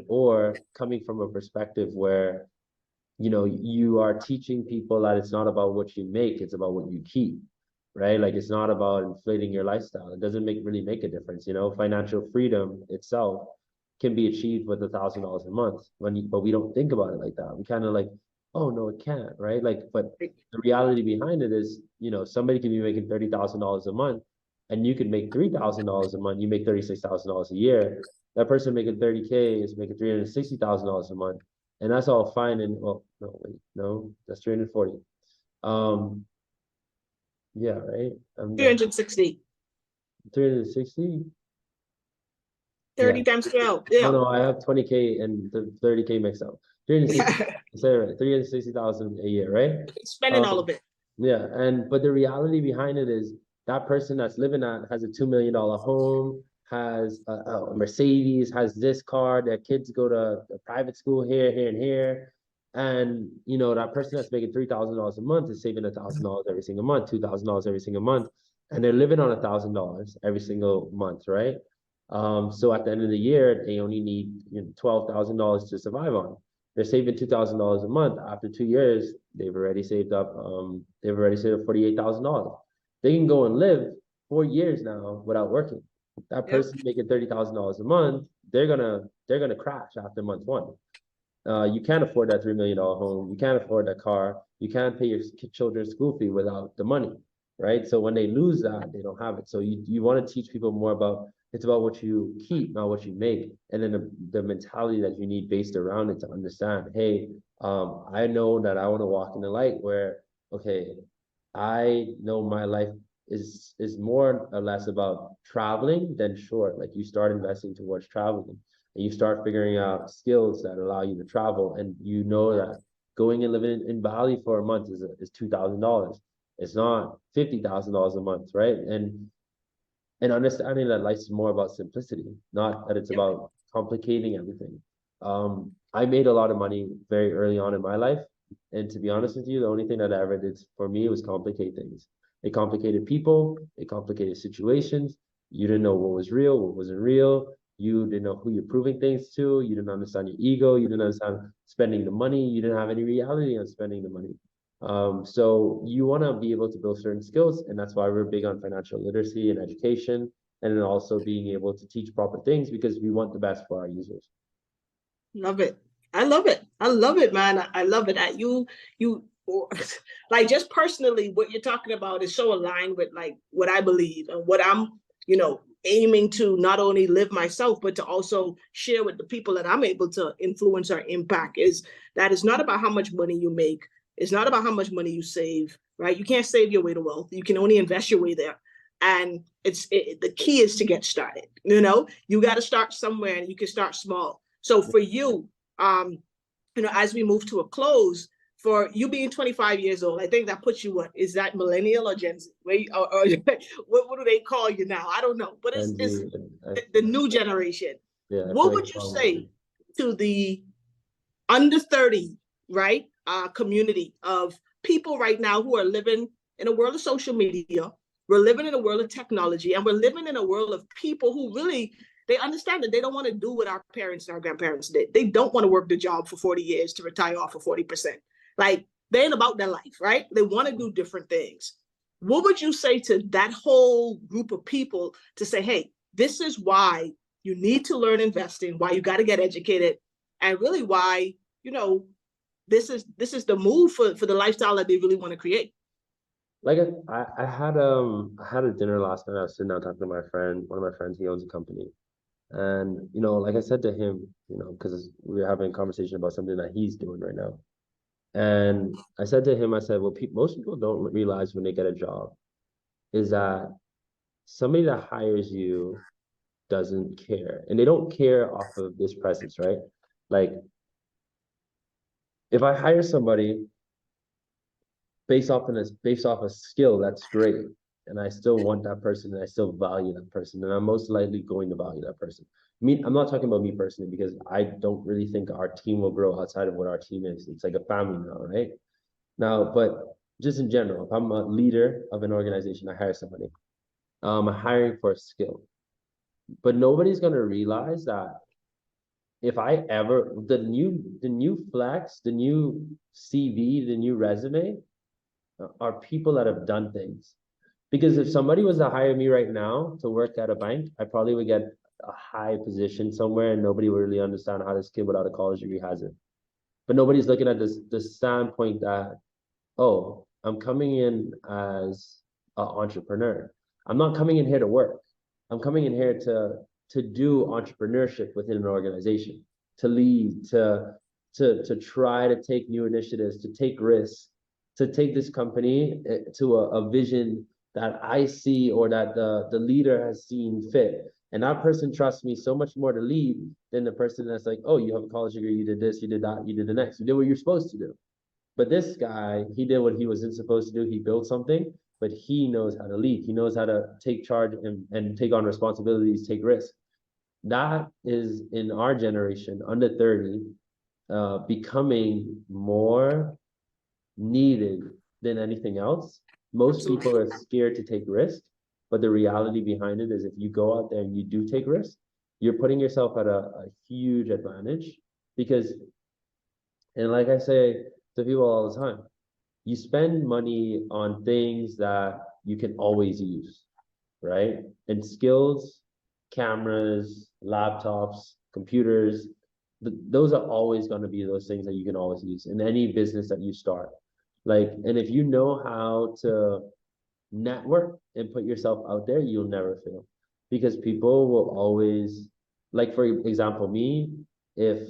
S2: or coming from a perspective where, you are teaching people that it's not about what you make, it's about what you keep, right? Like it's not about inflating your lifestyle. It doesn't really make a difference. Financial freedom itself can be achieved with $1,000 a month but we don't think about it like that. We kind of like, oh no, it can't, right? Like, but the reality behind it is, somebody can be making $30,000 a month and you can make $3,000 a month. You make $36,000 a year. That person making 30K is making $360,000 a month. And that's all fine. And well, no, wait, no, that's 340. Yeah, right.
S1: 360.
S2: 360.
S1: 30
S2: Yeah.
S1: times 12.
S2: Oh
S1: Yeah.
S2: no, I have 20K and the 30K mixed up. 360, say right, 360,000 a year, right?
S1: Spending all of it.
S2: Yeah, but the reality behind it is that person that's living at has a $2 million home, has a Mercedes, has this car, their kids go to a private school here, here, and here. And that person that's making $3,000 a month is saving $1,000 every single month, $2,000 every single month, and they're living on $1,000 every single month, right? So at the end of the year, they only need $12,000 to survive on. They're saving $2,000 a month. After 2 years, they've already saved up $48,000. They can go and live 4 years now without working. That person making $30,000 a month, they're gonna crash after month one. You can't afford that $3 million home. You can't afford that car. You can't pay your children's school fee without the money, right? So when they lose that, they don't have it. So you want to teach people more about it's about what you keep, not what you make, and then the mentality that you need based around it to understand. Hey, I know that I want to walk in the light where okay, I know my life is more or less about traveling than short. Like you start investing towards traveling and you start figuring out skills that allow you to travel, and you know that going and living in Bali for a month is $2,000. It's not $50,000 a month, right? And understanding that life is more about simplicity, not that it's about complicating everything. I made a lot of money very early on in my life, and to be honest with you, the only thing that I ever did for me was complicate things. It complicated people, it complicated situations. You didn't know what was real, what wasn't real. You didn't know who you're proving things to. You didn't understand your ego. You didn't understand spending the money. You didn't have any reality on spending the money. So you want to be able to build certain skills, and that's why we're big on financial literacy and education, and then also being able to teach proper things because we want the best for our users.
S1: Love it. I love it. I love it, man. I love it. You like just personally, what you're talking about is so aligned with like what I believe and what I'm, aiming to not only live myself, but to also share with the people that I'm able to influence or impact is that it's not about how much money you make. It's not about how much money you save, right? You can't save your way to wealth. You can only invest your way there. And the key is to get started. You got to start somewhere and you can start small. So for you, as we move to a close, for you being 25 years old, I think that puts you, what is that, millennial or Gen Z? Or what do they call you now? I don't know, but it's the new generation.
S2: Yeah,
S1: What would you say to the under 30, right, community of people right now who are living in a world of social media? We're living in a world of technology, and we're living in a world of people who really, they understand that they don't want to do what our parents and our grandparents did. They don't want to work the job for 40 years to retire off of 40%. Like, they ain't about their life, right? They want to do different things. What would you say to that whole group of people to say, hey, this is why you need to learn investing, why you got to get educated, and really why, this is the move for the lifestyle that they really want to create?
S2: Like I had a dinner last night. I was sitting down talking to my friend, one of my friends, he owns a company. And like I said to him, because we were having a conversation about something that he's doing right now. And I said to him, I said, well, most people don't realize when they get a job is that somebody that hires you doesn't care. And they don't care off of this presence, right? Like if I hire somebody based off a skill, that's great. And I still want that person and I still value that person. And I'm most likely going to value that person. I'm not talking about me personally because I don't really think our team will grow outside of what our team is. It's like a family now, right? Now, but just in general, if I'm a leader of an organization, I hire somebody. I'm hiring for a skill. But nobody's gonna realize that if I ever the new flex, the new CV, the new resume are people that have done things. Because if somebody was to hire me right now to work at a bank, I probably would get a high position somewhere and nobody would really understand how this kid without a college degree has it. But nobody's looking at the standpoint that, oh, I'm coming in as an entrepreneur. I'm not coming in here to work. I'm coming in here to do entrepreneurship within an organization, to lead, to try to take new initiatives, to take risks, to take this company to a vision that I see or that the leader has seen fit. And that person trusts me so much more to lead than the person that's like, oh, you have a college degree, you did this, you did that, you did the next, you did what you're supposed to do. But this guy, he did what he wasn't supposed to do. He built something, but he knows how to lead. He knows how to take charge and take on responsibilities, take risks. That is in our generation, under 30, becoming more needed than anything else. Most people are scared to take risks, but the reality behind it is if you go out there and you do take risks, you're putting yourself at a huge advantage because, and like I say to people all the time, you spend money on things that you can always use, right? And skills, cameras, laptops, computers, those are always going to be those things that you can always use in any business that you start. Like, and if you know how to network and put yourself out there, you'll never fail because people will always, like, for example, me, if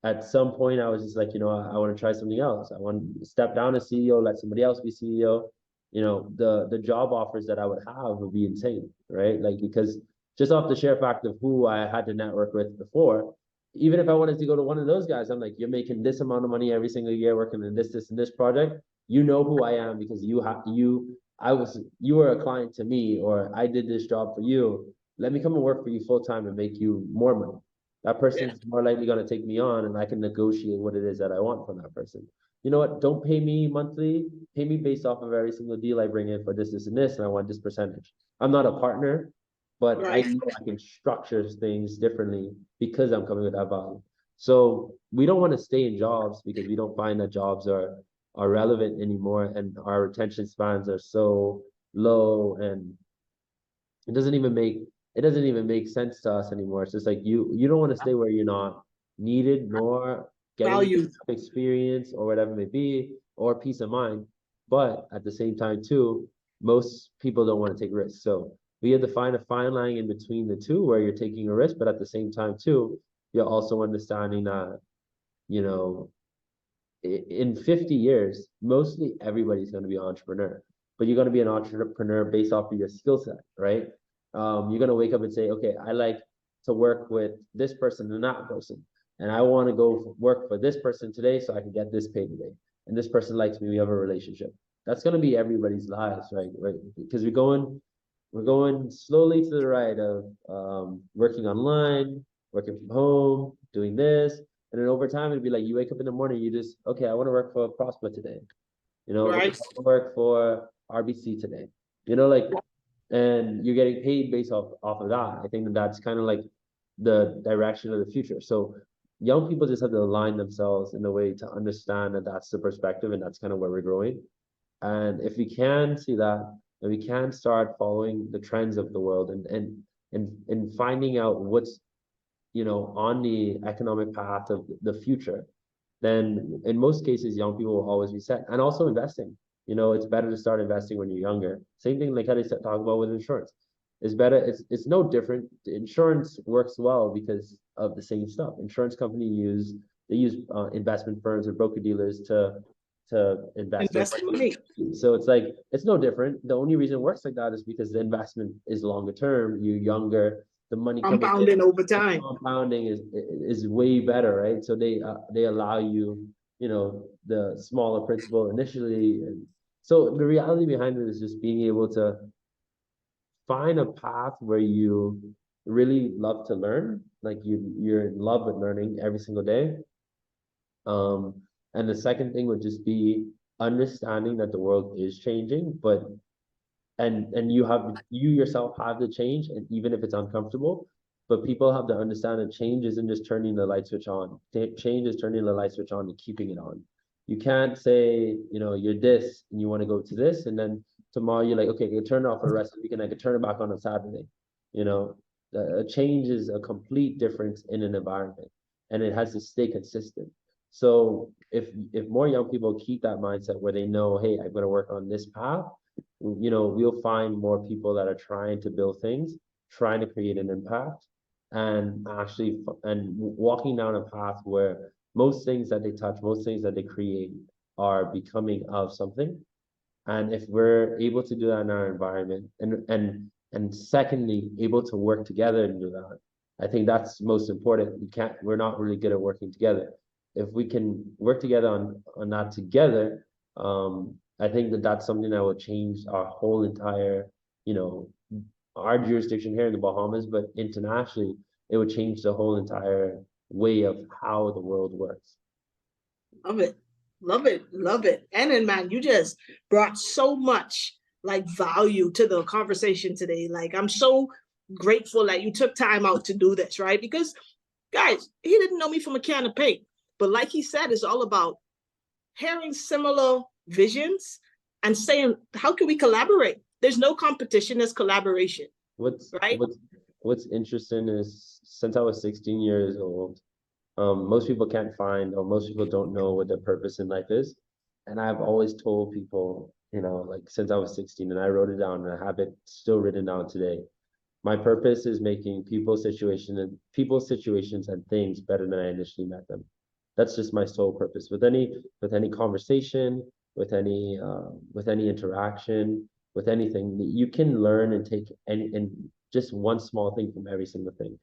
S2: at some point I was just like, I want to try something else. I want to step down as CEO, let somebody else be CEO. The job offers that I would have would be insane, right? Like because just off the sheer fact of who I had to network with before, even if I wanted to go to one of those guys, I'm like, you're making this amount of money every single year working in this, and this project. You know who I am because you were a client to me, or I did this job for you. Let me come and work for you full time and make you more money. That person's more likely going to take me on and I can negotiate what it is that I want from that person. You know what? Don't pay me monthly. Pay me based off of every single deal I bring in for this, and I want this percentage. I'm not a partner, but I know I can structure things differently because I'm coming with that value. So we don't want to stay in jobs because we don't find that jobs are relevant anymore and our retention spans are so low and it doesn't even make sense to us anymore. It's just like you don't want to stay where you're not needed nor getting experience or whatever it may be or peace of mind. But at the same time too, most people don't want to take risks. So we have to find a fine line in between the two where you're taking a risk, but at the same time too, you're also understanding that, in 50 years, mostly everybody's going to be an entrepreneur, but you're going to be an entrepreneur based off of your skill set, right? You're going to wake up and say, okay, I like to work with this person and that person. And I want to go work for this person today so I can get this paid today. And this person likes me, we have a relationship. That's going to be everybody's lives, right? Because we're going slowly to the right of working online, working from home, doing this. And then over time, it'd be like you wake up in the morning, you just, okay, I want to work for Prospuh today. I want to work for RBC today. And you're getting paid based off of that. I think that's kind of like the direction of the future. So young people just have to align themselves in a way to understand that that's the perspective and that's kind of where we're growing. And if we can see that, then we can start following the trends of the world and finding out what's on the economic path of the future, then in most cases, young people will always be set. And also investing. It's better to start investing when you're younger. Same thing like how they talk about with insurance. It's better, it's no different. Insurance works well because of the same stuff. Insurance company use investment firms or broker dealers to invest
S1: money.
S2: So it's like it's no different. The only reason it works like that is because the investment is longer term, you're younger, the money
S1: compounding over time.
S2: Compounding is way better, right? So they allow you the smaller principal initially. And so the reality behind it is just being able to find a path where you really love to learn, like you're in love with learning every single day. And the second thing would just be understanding that the world is changing, but and you yourself have to change, and even if it's uncomfortable, but people have to understand that change isn't just turning the light switch on. Change is turning the light switch on and keeping it on. You can't say, you're this and you want to go to this, and then tomorrow you're like, okay, I can turn it off for the rest of the week and I can turn it back on Saturday. You know, a change is a complete difference in an environment, and it has to stay consistent. So if more young people keep that mindset where they know, hey, I'm going to work on this path, we'll find more people that are trying to build things, trying to create an impact, and actually walking down a path where most things that they touch, most things that they create are becoming of something. And if we're able to do that in our environment, and secondly, able to work together and do that, I think that's most important. We're not really good at working together. If we can work together on that together, I think that's something that will change our whole entire, our jurisdiction here in the Bahamas, but internationally, it would change the whole entire way of how the world works.
S1: Love it. Love it. Love it. And then, man, you just brought so much like value to the conversation today. Like, I'm so grateful that you took time out to do this, right? Because, guys, he didn't know me from a can of paint. But like he said, it's all about hearing similar visions and saying, how can we collaborate? There's no competition, there's collaboration.
S2: What's
S1: right?
S2: what's interesting is since I was 16 years old, most people can't find, or most people don't know what their purpose in life is. And I've always told people, like since I was 16, and I wrote it down and I have it still written down today. My purpose is making people's situations and things better than I initially met them. That's just my sole purpose. With any conversation, with any interaction, with anything, you can learn and take and just one small thing from every single thing.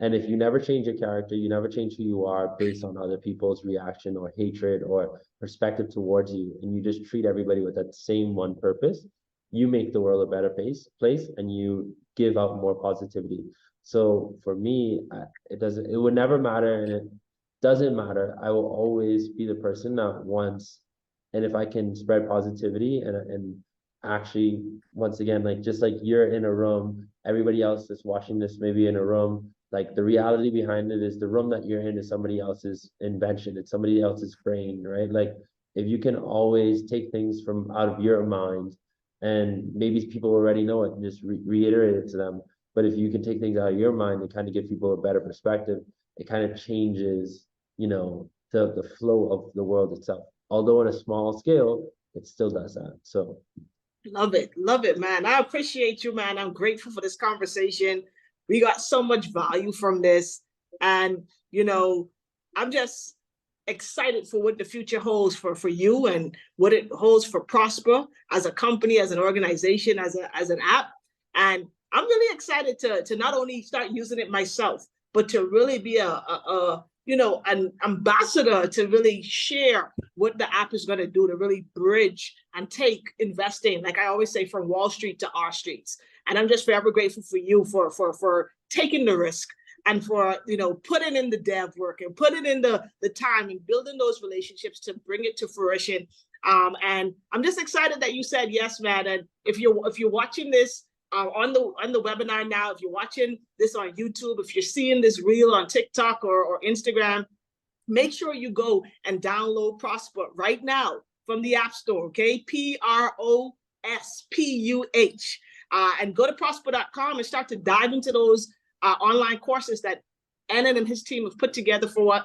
S2: And if you never change your character, you never change who you are based on other people's reaction or hatred or perspective towards you, and you just treat everybody with that same one purpose, you make the world a better place, and you give out more positivity. So for me, it would never matter, and it doesn't matter. I will always be the person that wants, and if I can spread positivity and actually, once again, like just like you're in a room, everybody else that's watching this maybe in a room, like the reality behind it is the room that you're in is somebody else's invention. It's somebody else's brain, right? Like if you can always take things from out of your mind, and maybe people already know it and just reiterate it to them. But if you can take things out of your mind and kind of give people a better perspective, it kind of changes, the flow of the world itself. Although on a small scale, it still does that. So
S1: love it, man. I appreciate you, man. I'm grateful for this conversation. We got so much value from this. And, I'm just excited for what the future holds for you and what it holds for Prospuh as a company, as an organization, as an app. And I'm really excited to not only start using it myself, but to really be an ambassador to really share what the app is going to do to really bridge and take investing, like I always say, from Wall Street to our streets. And I'm just forever grateful for you for taking the risk and for putting in the dev work and putting in the time and building those relationships to bring it to fruition. And I'm just excited that you said yes, man. And if you're watching this on the webinar now, if you're watching this on YouTube, if you're seeing this reel on TikTok or Instagram, make sure you go and download Prospuh right now from the App Store, okay? Prospuh. And go to prospuh.com and start to dive into those online courses that Annan and his team have put together for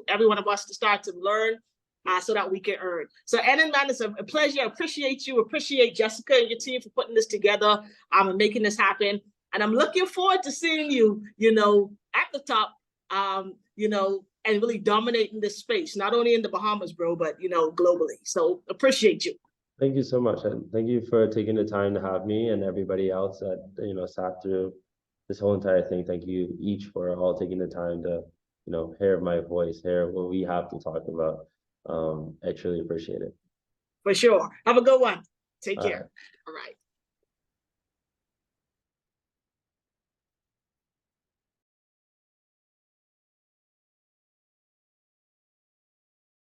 S1: every one of us to start to learn so that we can earn. So Annan, man, it's a pleasure. I appreciate you. Appreciate Jessica and your team for putting this together and making this happen. And I'm looking forward to seeing you, at the top, and really dominating this space, not only in the Bahamas, bro, but, globally. So appreciate you.
S2: Thank you so much. And thank you for taking the time to have me, and everybody else that, sat through this whole entire thing. Thank you each for all taking the time to, hear my voice, hear what we have to talk about. I truly appreciate it.
S1: For sure. Have a good one. Take
S2: All
S1: care.
S2: right.
S1: All right.